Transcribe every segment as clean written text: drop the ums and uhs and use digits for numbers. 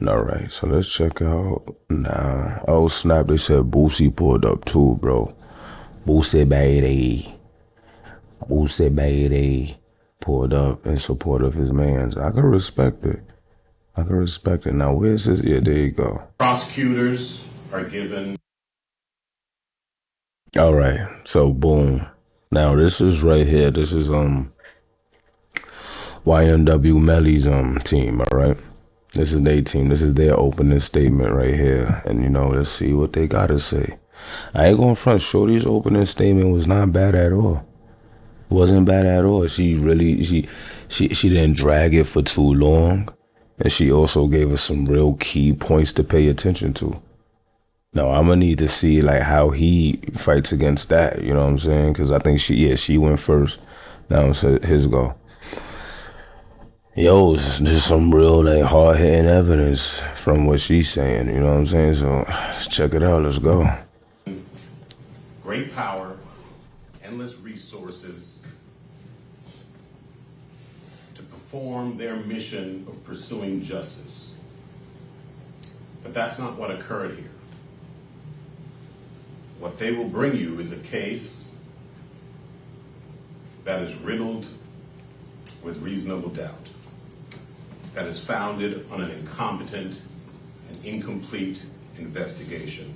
All right, so let's check out. Nah, oh snap! They said Boosie pulled up too, bro. Boosie baby, Boosie baby pulled up in support of his man's. I can respect it. I can respect it. Now, where's this? Yeah, there you go. Prosecutors are given. All right, so boom. Now this is right here. This is YNW Melly's team. All right, this is their team. This is their opening statement right here. And you know, let's see what they gotta say. I ain't gonna front. Shorty's opening statement was not bad at all. Wasn't bad at all. She really she didn't drag it for too long, and she also gave us some real key points to pay attention to. Now I'm gonna need to see like how he fights against that. You know what I'm saying? Because I think she went first. Now it's his go. Yo, it's just some real like hard hitting evidence from what she's saying. You know what I'm saying? So let's check it out. Let's go. Great power, endless resources to perform their mission of pursuing justice. But that's not what occurred here. What they will bring you is a case that is riddled with reasonable doubt, that is founded on an incompetent and incomplete investigation,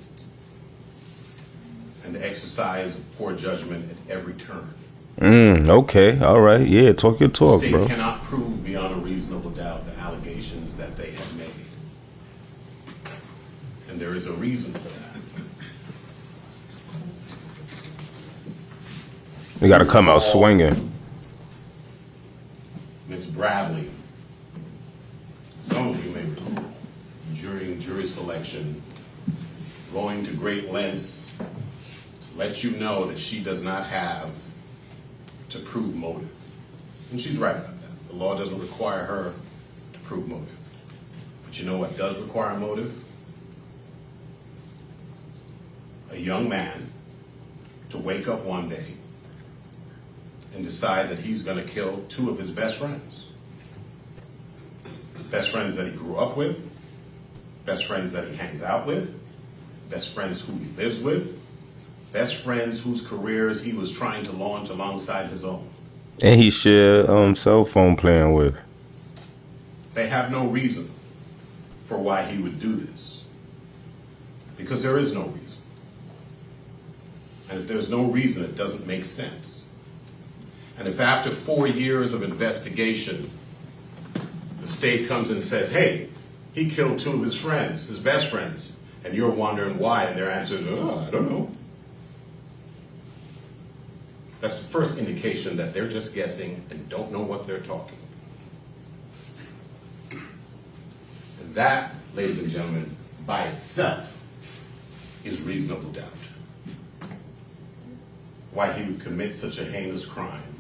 and the exercise of poor judgment at every turn. Okay. All right. Yeah. Talk your The talk, state bro. cannot prove beyond a reasonable doubt the allegations that they have made. And there is a reason for that. You gotta come out swinging. Miss Bradley, some of you may recall, during jury selection, going to great lengths to let you know that she does not have to prove motive. And she's right about that. The law doesn't require her to prove motive. But you know what does require motive? A young man to wake up one day and decide that he's going to kill two of his best friends. Best friends that he grew up with, best friends that he hangs out with, best friends who he lives with, best friends whose careers he was trying to launch alongside his own. And he shared cell phone playing with. They have no reason for why he would do this, because there is no reason. And if there's no reason, it doesn't make sense. And if after 4 years of investigation, the state comes and says, hey, he killed two of his friends, his best friends, and you're wondering why, and their answer is, oh, I don't know. That's the first indication that they're just guessing and don't know what they're talking. And that, ladies and gentlemen, by itself is reasonable doubt. Why he would commit such a heinous crime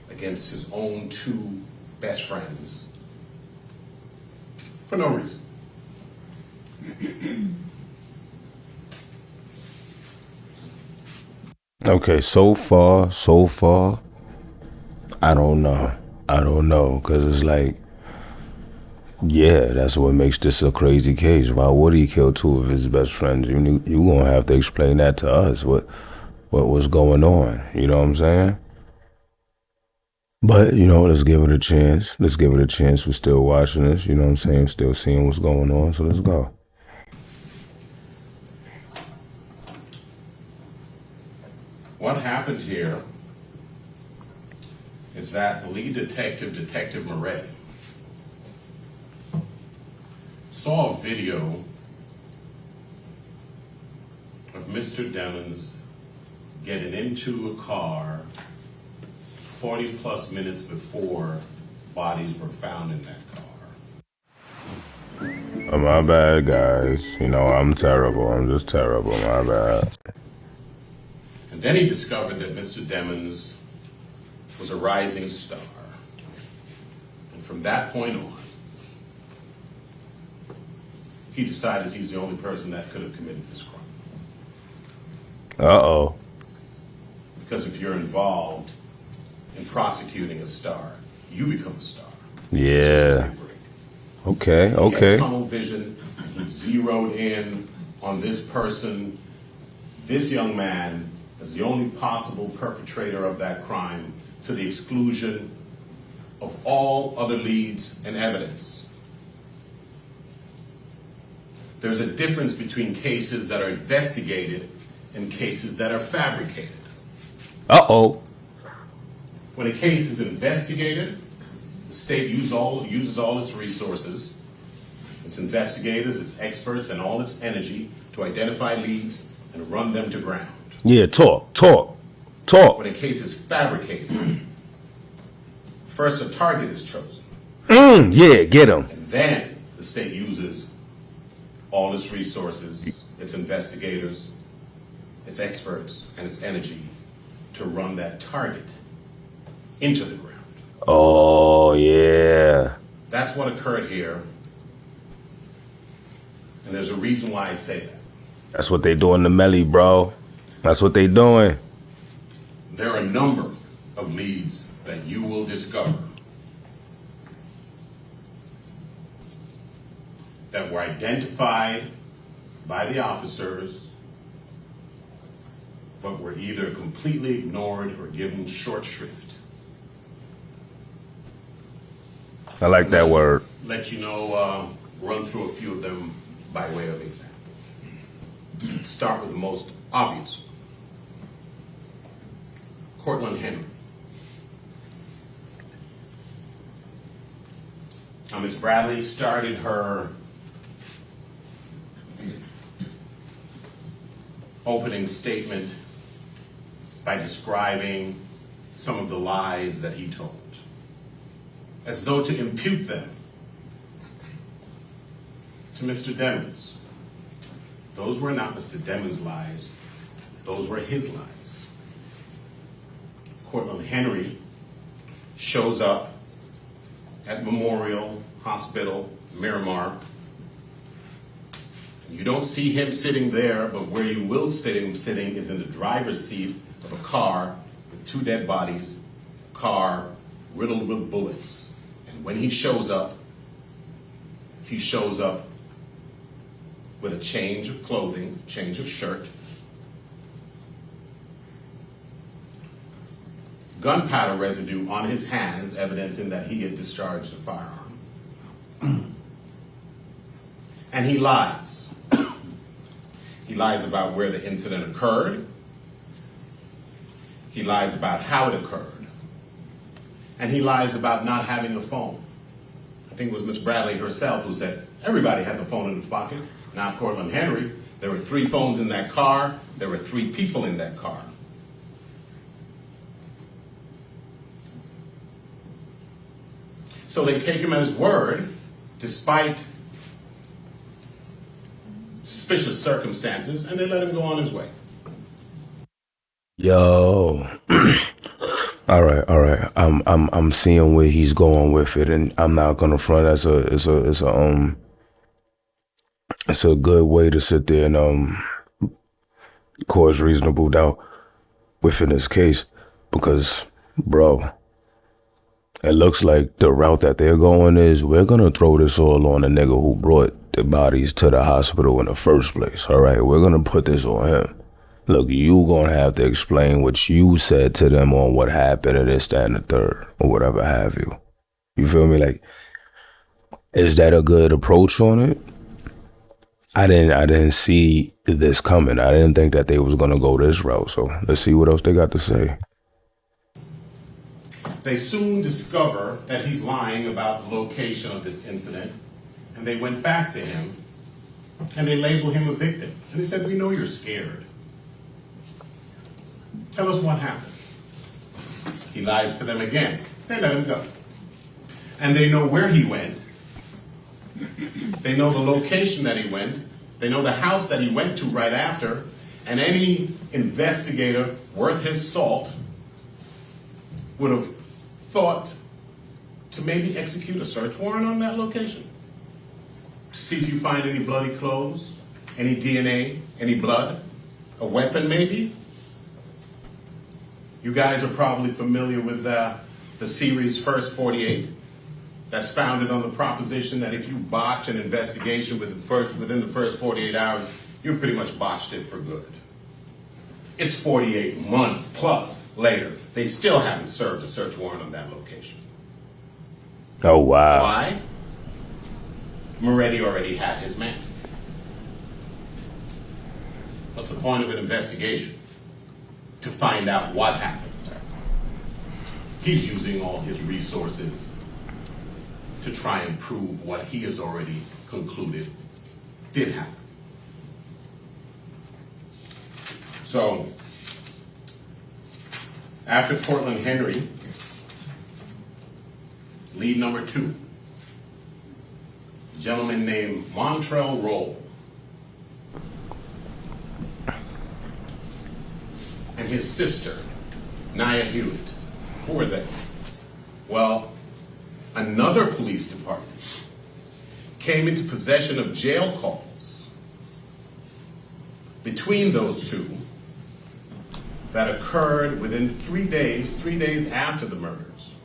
against his own two best friends for no reason. Okay, so far, I don't know. I don't know, because it's like, yeah, that's what makes this a crazy case. Why would he kill two of his best friends? You gonna have to explain that to us. What was going on? You know what I'm saying? But, you know, let's give it a chance. Let's give it a chance. We're still watching this, you know what I'm saying? Still seeing what's going on, so let's go. What happened here is that the lead detective, Detective Moretti, saw a video of Mr. Demons getting into a car 40 plus minutes before bodies were found in that car. Oh, my bad, guys. You know, I'm terrible. I'm just terrible. My bad. And then he discovered that Mr. Demons was a rising star. And from that point on, he decided he's the only person that could have committed this crime. Uh-oh. Because if you're involved in prosecuting a star, you become a star. Yeah. Okay, He okay. had tunnel vision. He zeroed in on this person, this young man, as the only possible perpetrator of that crime, to the exclusion of all other leads and evidence. There's a difference between cases that are investigated and cases that are fabricated. Uh-oh. When a case is investigated, the state uses all its resources, its investigators, its experts, and all its energy to identify leads and run them to ground. Yeah, talk. When a case is fabricated, first a target is chosen, Yeah, get him. and then the state uses all its resources, its investigators, its experts, and its energy to run that target into the ground. Oh, yeah. That's what occurred here, and there's a reason why I say that. That's what they doing to Melly, bro. That's what they doing. There are a number of leads that you will discover that were identified by the officers but were either completely ignored or given short shrift. I like that Let's word. Let you know, run through a few of them by way of example. Start with the most obvious one. Cortland Henry. Now, Ms. Bradley started her opening statement by describing some of the lies that he told, as though to impute them to Mr. Demons. Those were not Mr. Demons' lies, those were his lies. Cortland Henry shows up at Memorial Hospital, Miramar. You don't see him sitting there, but where you will see him sitting is in the driver's seat of a car with two dead bodies, a car riddled with bullets. And when he shows up with a change of clothing, change of shirt, gunpowder residue on his hands, evidencing that he had discharged a firearm. And he lies. He lies about where the incident occurred. He lies about how it occurred. And he lies about not having a phone. I think it was Miss Bradley herself who said, everybody has a phone in his pocket. Not Cortland Henry. There were 3 phones in that car. There were 3 people in that car. So they take him at his word, despite suspicious circumstances, and they let him go on his way. Yo. All right. I'm seeing where he's going with it, and I'm not gonna front. It's a good way to sit there and cause reasonable doubt within this case, because, bro, it looks like the route that they're going is we're gonna throw this all on the nigga who brought the bodies to the hospital in the first place. All right, we're gonna put this on him. Look, you gonna have to explain what you said to them on what happened and this, that, and the third, or whatever have you. You feel me? Like, is that a good approach on it? I didn't see this coming. I didn't think that they was gonna go this route. So let's see what else they got to say. They soon discover that he's lying about the location of this incident, and they went back to him, and they labeled him a victim. And they said, we know you're scared. Tell us what happened. He lies to them again. They let him go. And they know where he went. They know the location that he went. They know the house that he went to right after. And any investigator worth his salt would have thought to maybe execute a search warrant on that location. To see if you find any bloody clothes, any DNA, any blood, a weapon maybe. You guys are probably familiar with the series First 48. that's founded on the proposition that if you botch an investigation within the first 48 hours, you've pretty much botched it for good. It's 48 months plus later. They still haven't served a search warrant on that location. Oh, wow. Why? Moretti already had his man. What's the point of an investigation? To find out what happened. He's using all his resources to try and prove what he has already concluded did happen. So, after Portland Henry, lead number 2, a gentleman named Montrell Roll, and his sister, Nia Hewitt. Who were they? Well, another police department came into possession of jail calls between those two that occurred within 3 days after the murders,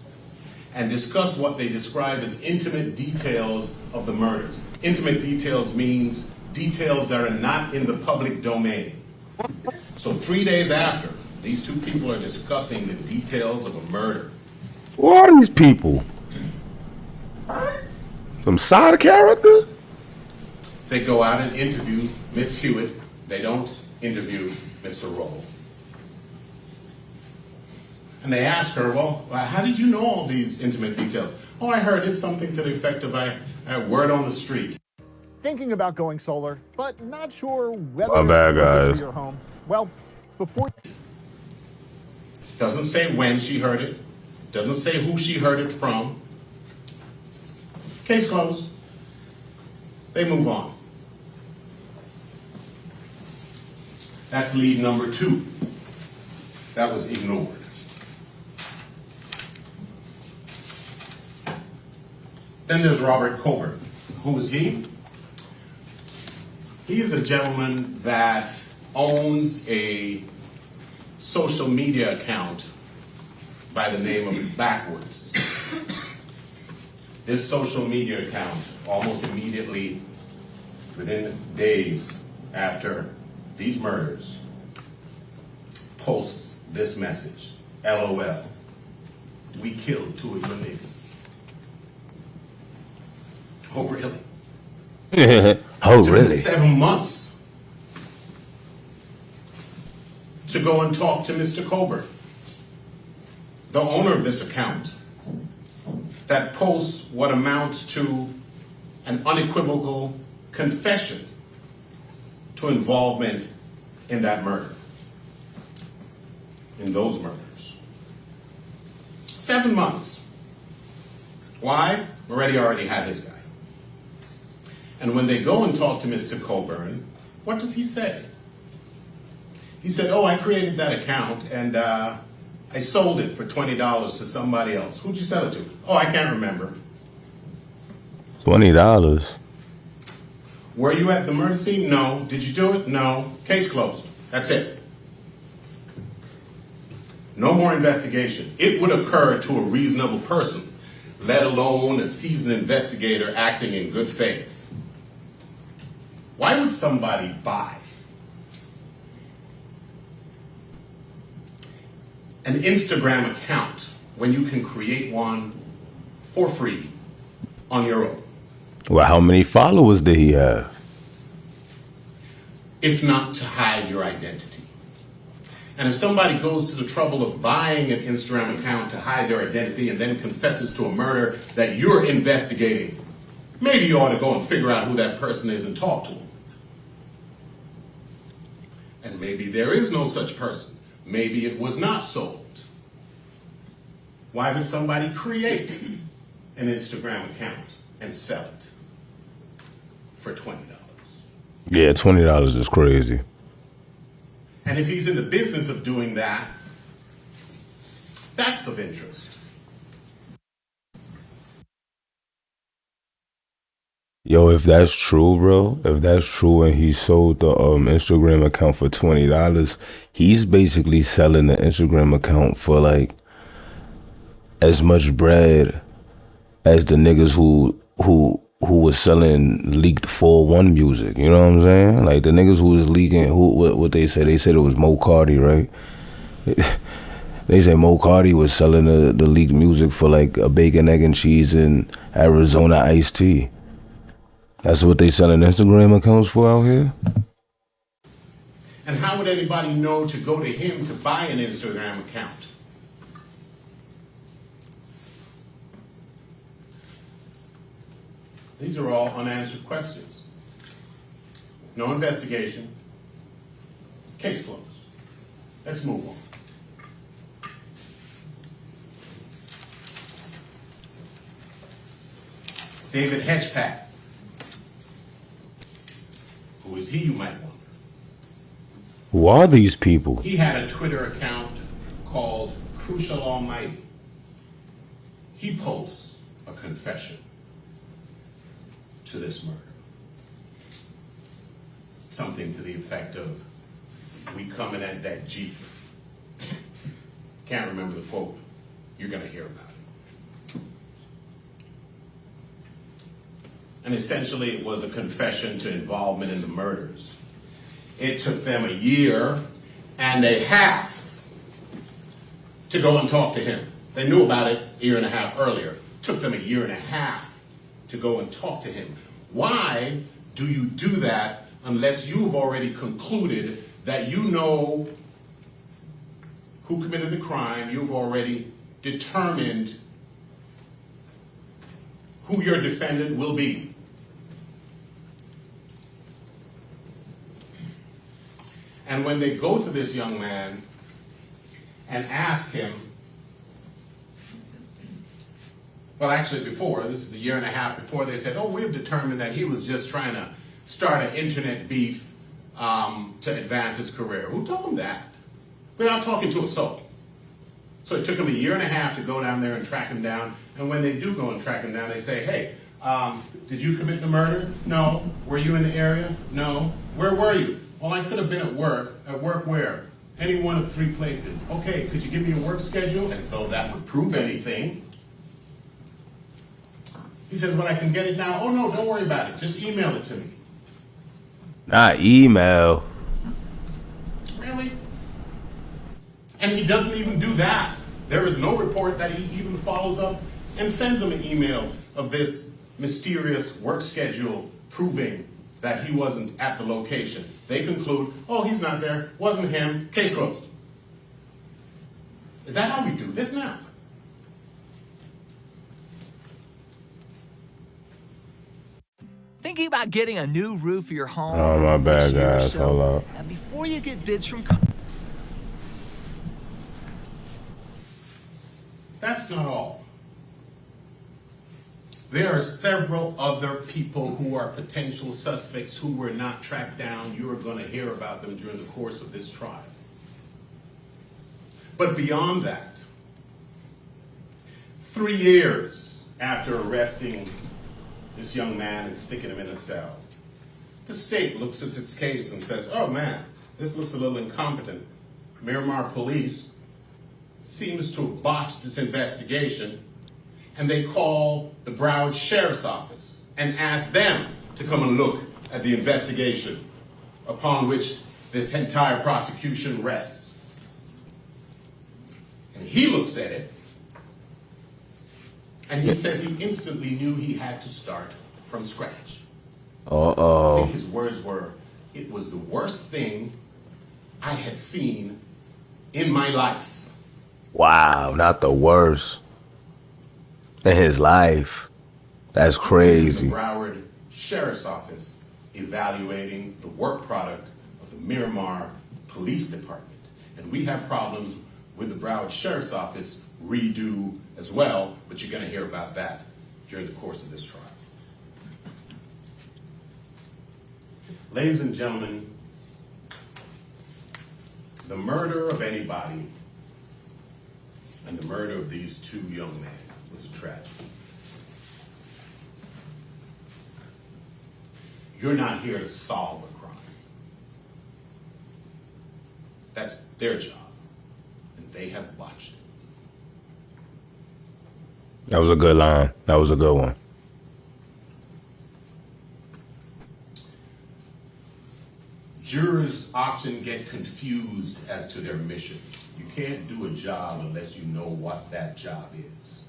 and discussed what they describe as intimate details of the murders. Intimate details means details that are not in the public domain. So 3 days after, these two people are discussing the details of a murder. Who are these people? Some side character? They go out and interview Miss Hewitt. They don't interview Mr. Roll. And they ask her, well, how did you know all these intimate details? Oh, I heard it, something to the effect of I had word on the street. Thinking about going solar, but not sure whether My bad, it's worth it guys. for your home. Well, before... Doesn't say when she heard it. Doesn't say who she heard it from. Case closed. They move on. That's lead number 2. That was ignored. Then there's Robert Coburn. Who is he? He is a gentleman that owns a social media account by the name of Backwards. This social media account, almost immediately, within days after these murders, posts this message: LOL, we killed 2 of your niggas. Oh, really? Oh, It took really? 7 months to go and talk to Mr. Coburn, the owner of this account, that posts what amounts to an unequivocal confession to involvement in that murder, in those murders. 7 months. Why? Moretti already had his guy. And when they go and talk to Mr. Coburn, what does he say? He said, oh, I created that account and I sold it for $20 to somebody else. Who'd you sell it to? Oh, I can't remember. $20. Were you at the murder scene? No. Did you do it? No. Case closed. That's it. No more investigation. It would occur to a reasonable person, let alone a seasoned investigator acting in good faith. Why would somebody buy an Instagram account when you can create one for free on your own? Well, how many followers did he have? If not to hide your identity. And if somebody goes to the trouble of buying an Instagram account to hide their identity and then confesses to a murder that you're investigating, maybe you ought to go and figure out who that person is and talk to them. And maybe there is no such person. Maybe it was not sold. Why would somebody create an Instagram account and sell it for $20? Yeah, $20 is crazy. And if he's in the business of doing that, that's of interest. Yo, if that's true, bro, if that's true and he sold the Instagram account for $20, he's basically selling the Instagram account for like as much bread as the niggas who was selling leaked 4-1 music. You know what I'm saying? Like the niggas who was leaking, what they said it was Mo Cardi, right? They say Mo Cardi was selling the leaked music for like a bacon, egg, and cheese and Arizona iced tea. That's what they selling Instagram accounts for out here? And how would anybody know to go to him to buy an Instagram account? These are all unanswered questions. No investigation. Case closed. Let's move on. David Hedgepath. Who is he, you might wonder? Who are these people? He had a Twitter account called Crucial Almighty. He posts a confession to this murder. Something to the effect of, we coming at that Jeep. Can't remember the quote. You're going to hear about it. And essentially it was a confession to involvement in the murders. It took them a year and a half to go and talk to him. They knew about it a year and a half earlier. It took them a year and a half to go and talk to him. Why do you do that unless you've already concluded that you know who committed the crime, you've already determined who your defendant will be? And when they go to this young man and ask him, well, actually before, this is a year and a half before, they said, oh, we've determined that he was just trying to start an internet beef to advance his career. Who told him that? Without talking to a soul. So it took them a year and a half to go down there and track him down. And when they do go and track him down, they say, hey, did you commit the murder? No. Were you in the area? No. Where were you? Well, I could have been at work. At work where? Any one of 3 places. Okay, could you give me a work schedule? As though that would prove anything. He says, well, I can get it now. Oh, no, don't worry about it. Just email it to me. Not email. Really? And he doesn't even do that. There is no report that he even follows up and sends them an email of this mysterious work schedule proving that he wasn't at the location. They conclude, oh, he's not there, wasn't him, case closed. Is that how we do this now? Thinking about getting a new roof for your home? Oh, my bad, guys. So, Hold up. now before you get bids from... That's not all. There are several other people who are potential suspects who were not tracked down. You are going to hear about them during the course of this trial. But beyond that, 3 years after arresting this young man and sticking him in a cell, the state looks at its case and says, oh man, this looks a little incompetent. Miramar police seems to have botched this investigation, and they call the Broward Sheriff's Office and ask them to come and look at the investigation upon which this entire prosecution rests. And he looks at it, and he says he instantly knew he had to start from scratch. I think his words were, it was the worst thing I had seen in my life. Wow, not the worst. In his life. That's crazy. This is the Broward Sheriff's Office evaluating the work product of the Miramar Police Department. And we have problems with the Broward Sheriff's Office redo as well, but you're going to hear about that during the course of this trial. Ladies and gentlemen, the murder of anybody and the murder of these 2 young men was a tragedy. You're not here to solve a crime. That's their job, and they have watched it. That was a good line. That was a good one. Jurors often get confused as to their mission. You can't do a job unless you know what that job is.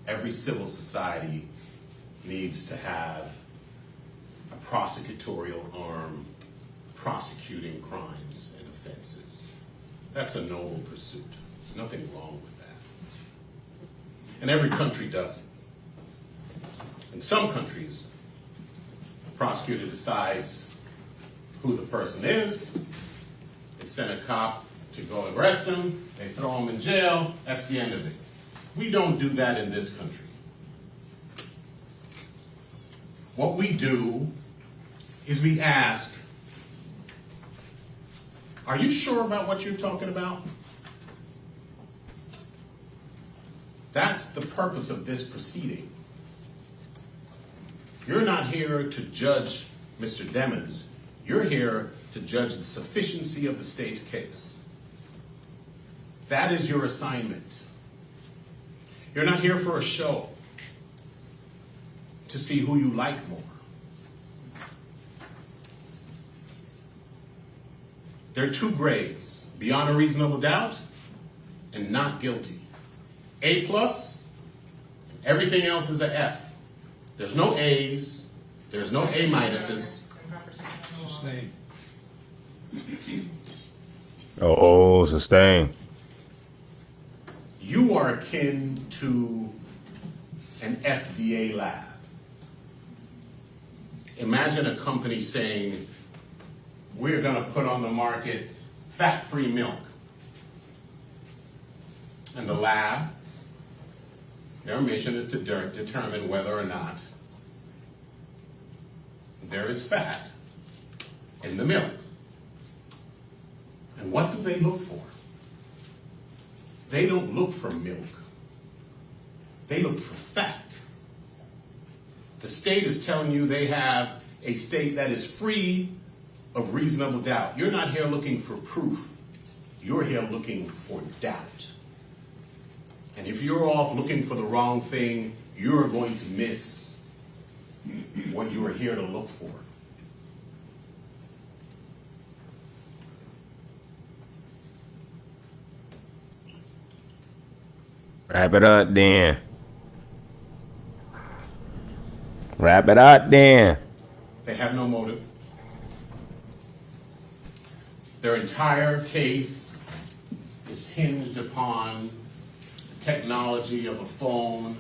Every civil society needs to have a prosecutorial arm prosecuting crimes and offenses. That's a noble pursuit. There's nothing wrong with that. And every country does it. In some countries, the prosecutor decides who the person is, they send a cop to go arrest him, they throw him in jail, that's the end of it. We don't do that in this country. What we do is we ask, are you sure about what you're talking about? That's the purpose of this proceeding. You're not here to judge Mr. Demons. You're here to judge the sufficiency of the state's case. That is your assignment. You're not here for a show to see who you like more. There are two grades, beyond a reasonable doubt and not guilty. A plus, everything else is an F. There's no A's, there's no A minuses. Sustain. You are akin to an FDA lab. Imagine a company saying, we're going to put on the market fat-free milk. And the lab, their mission is to determine whether or not there is fat in the milk. And what do they look for? They don't look for milk. They look for fat. The state is telling you they have a state that is free of reasonable doubt. You're not here looking for proof. You're here looking for doubt. And if you're off looking for the wrong thing, you're going to miss what you are here to look for. Wrap it up then. Wrap it up then. They have no motive. Their entire case is hinged upon the technology of a phone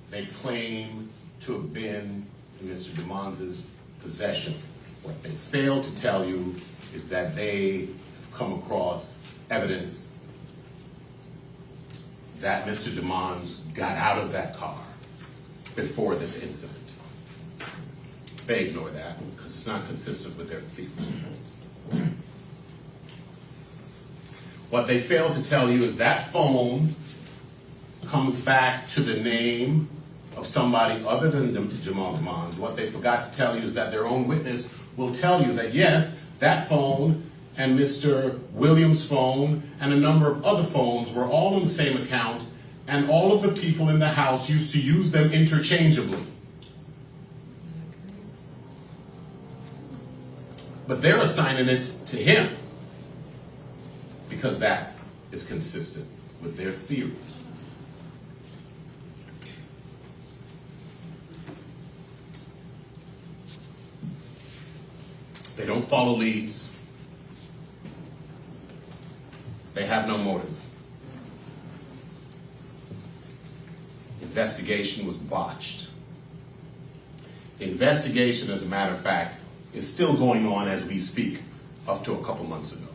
they claim to have been in Mr. DeMons' possession. What they fail to tell you is that they have come across evidence that Mr. DeMons got out of that car before this incident. They ignore that because it's not consistent with their feet. What they fail to tell you is that phone comes back to the name of somebody other than Jamal DeMons. What they forgot to tell you is that their own witness will tell you that yes, that phone and Mr. Williams' phone and a number of other phones were all in the same account, and all of the people in the house used to use them interchangeably. But they're assigning it to him because that is consistent with their theory. They don't follow leads. They have no motive. Investigation was botched. Investigation, as a matter of fact, is still going on as we speak, up to a couple months ago.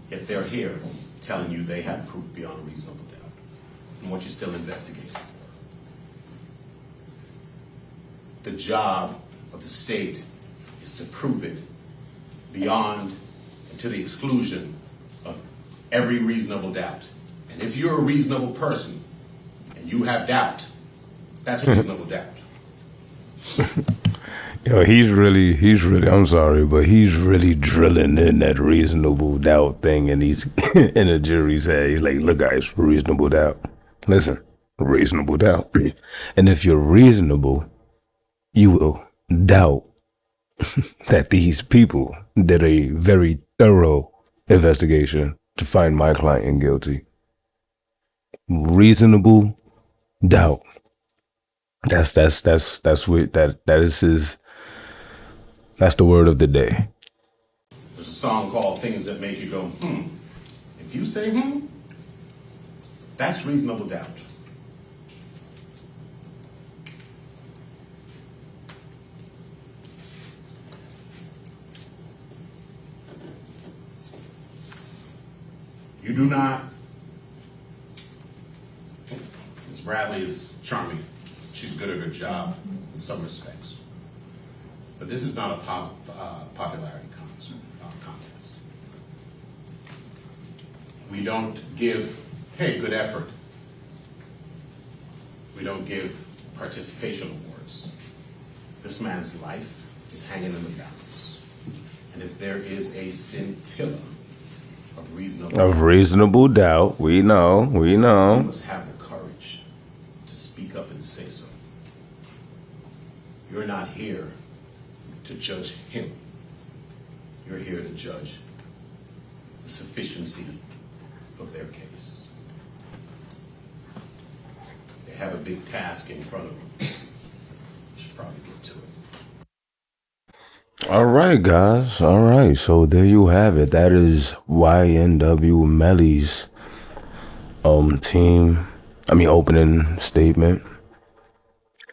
Yet they're here telling you they have proof beyond a reasonable doubt and what you're still investigating for. The job of the state is to prove it beyond and to the exclusion of every reasonable doubt. And if you're a reasonable person and you have doubt, that's reasonable doubt. Yo, he's really, I'm sorry, but he's really drilling in that reasonable doubt thing, and he's in the jury's head. He's like, look, guys, reasonable doubt. Listen, Reasonable doubt. And if you're reasonable, you will doubt that these people did a very thorough investigation to find my client guilty. Reasonable doubt. That's what that is his. That's the word of the day. There's a song called Things That Make You Go, hmm. If you say that's reasonable doubt. You do not. Ms. Bradley is charming. She's good at her job in some respects. But this is not a popularity contest. We don't give, hey, good effort. We don't give participation awards. This man's life is hanging in the balance. And if there is a scintilla of reasonable doubt, we know. You must have the courage to speak up and say so. You're not here to judge him. You're here to judge the sufficiency of their case. They have a big task in front of them. We should probably get to it. All right, guys. All right. So there you have it. That is YNW Melly's opening statement.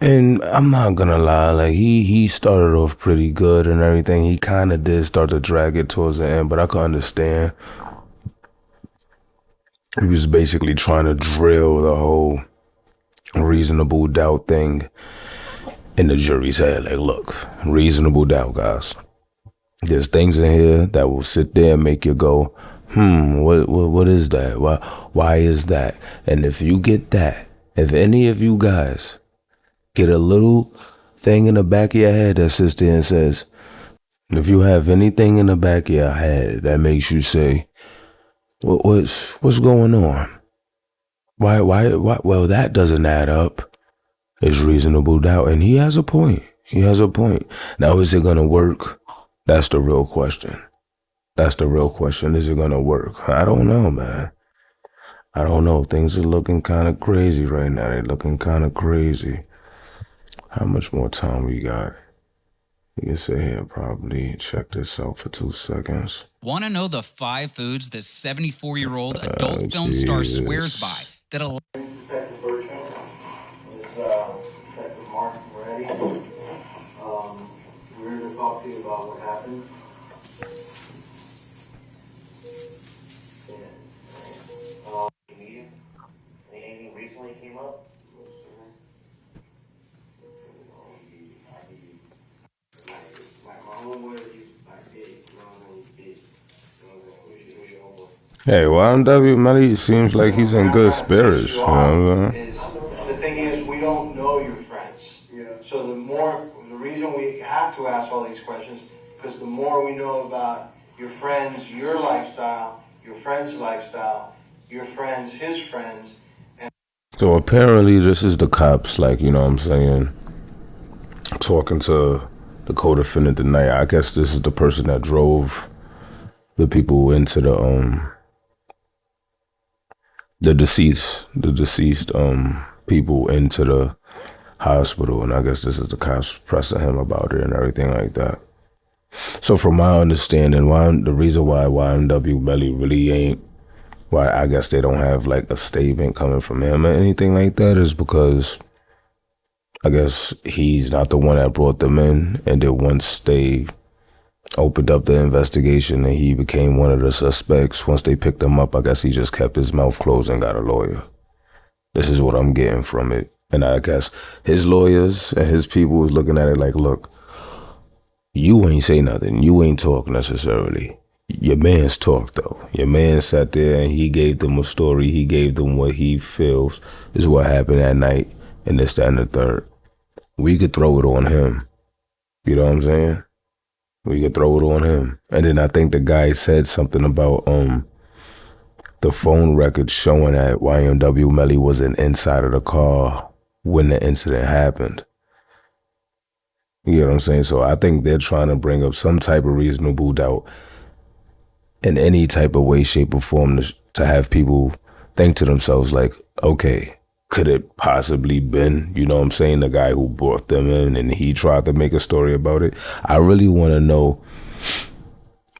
And I'm not gonna lie, like he started off pretty good and everything. He kind of did start to drag it towards the end, but I could understand. He was basically trying to drill the whole reasonable doubt thing in the jury's head. Like, look, reasonable doubt, guys. There's things in here that will sit there and make you go, what is that? Why is that? And if you get that, if any of you guys get a little thing in the back of your head that sits there and says, if you have anything in the back of your head that makes you say, what's going on? Why? Well, that doesn't add up. It's reasonable doubt. And he has a point. Now, is it going to work? That's the real question. Is it going to work? I don't know, man. I don't know. Things are looking kind of crazy right now. They're looking kind of crazy. How much more time we got? You can sit here and probably check this out for 2 seconds. Want to know the 5 foods this 74-year-old adult film star swears by that Detective Bertrand is Detective Mark Moretti. We're here to talk to you about what happened. Anything recently came up? My homeboy, he's like big. He's big. Who's your homeboy? Hey, YNW Melly seems like he's in good spirits. You know what I'm saying? The thing is, we don't know your friends. Yeah. So the reason we have to ask all these questions, because the more we know about your friends, your lifestyle, your friend's lifestyle, your friends, his friends. So apparently this is the cops, like, you know what I'm saying, talking to the co-defendant tonight. I guess this is the person that drove the people into the deceased people into the hospital, and I guess this is the cops pressing him about it and everything like that. So from my understanding, the reason why YNW Melly really ain't, why I guess they don't have like a statement coming from him or anything like that, is because I guess he's not the one that brought them in, and then once they opened up the investigation and he became one of the suspects, once they picked him up, I guess he just kept his mouth closed and got a lawyer. This is what I'm getting from it. And I guess his lawyers and his people was looking at it like, look, you ain't say nothing. You ain't talk necessarily. Your man's talked though. Your man sat there and he gave them a story. He gave them what he feels is what happened that night, and this, that, and the third. We could throw it on him. You know what I'm saying? We could throw it on him. And then I think the guy said something about the phone records showing that YNW Melly wasn't inside of the car when the incident happened. You know what I'm saying? So I think they're trying to bring up some type of reasonable doubt in any type of way, shape, or form to have people think to themselves like, okay, could it possibly been, you know what I'm saying, the guy who brought them in and he tried to make a story about it? I really want to know,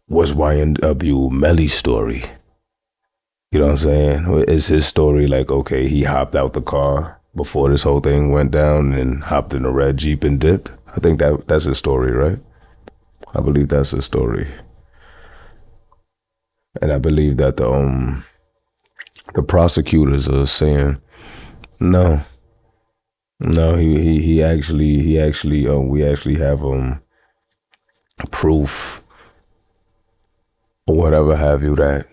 what's YNW Melly's story? You know what I'm saying? Is his story like, okay, he hopped out the car before this whole thing went down and hopped in a red Jeep and dipped? I think that's his story, right? I believe that's his story. And I believe that the prosecutors are saying, no, we actually have proof or whatever have you that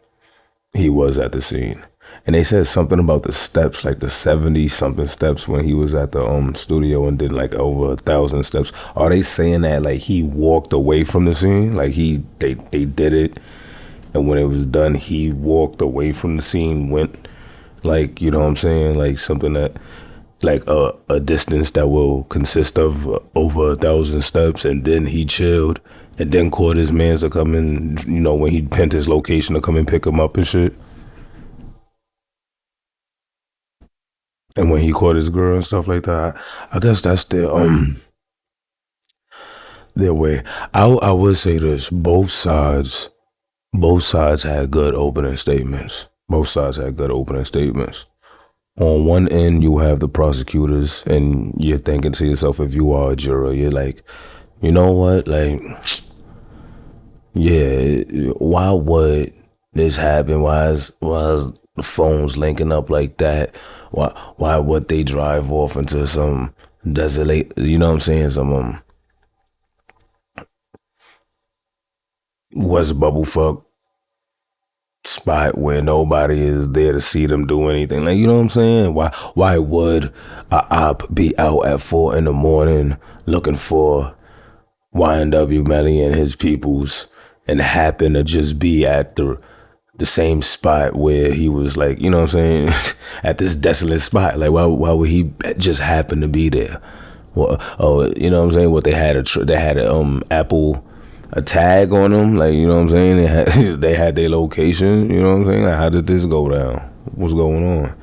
he was at the scene. And they said something about the steps, like the 70 something steps when he was at the studio and did like over 1,000 steps. Are they saying that like he walked away from the scene? Like they did it, and when it was done, he walked away from the scene, went like, you know what I'm saying, like something that, like a distance that will consist of over 1,000 steps, and then he chilled and then called his mans to come in, you know, when he pinned his location to come and pick him up and shit. And when he caught his girl and stuff like that, I guess that's their way. I would say this: both sides had good opening statements. Both sides had good opening statements. On one end, you have the prosecutors, and you're thinking to yourself, if you are a juror, you're like, you know what, like, yeah, why would this happen? Why is the phones linking up like that? Why would they drive off into some desolate, you know what I'm saying, some West Bubblefuck spot where nobody is there to see them do anything? Like, you know what I'm saying? Why would a op be out at 4 a.m. looking for YNW Melly and his peoples and happen to just be at the same spot where he was, like, you know what I'm saying, at this desolate spot? Like, why would he just happen to be there? Well, oh, you know what I'm saying? What they had a Apple a tag on them, like, you know what I'm saying? They had their location, you know what I'm saying? Like, how did this go down? What's going on?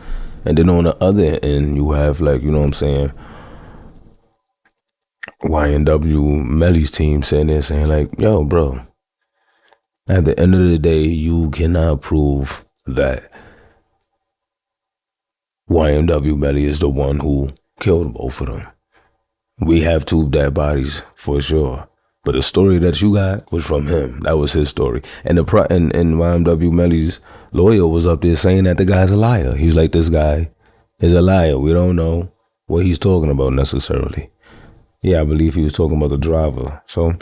And then on the other end, you have, like, you know what I'm saying, YNW Melly's team sitting there saying like, yo, bro, at the end of the day, you cannot prove that YNW Melly is the one who killed both of them. We have 2 dead bodies for sure, but the story that you got was from him. That was his story. And and YNW Melly's lawyer was up there saying that the guy's a liar. He's like, this guy is a liar. We don't know what he's talking about necessarily. Yeah, I believe he was talking about the driver. So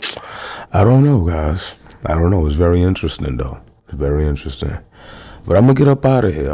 I don't know, guys. I don't know. It's very interesting, though. It's very interesting. But I'm going to get up out of here.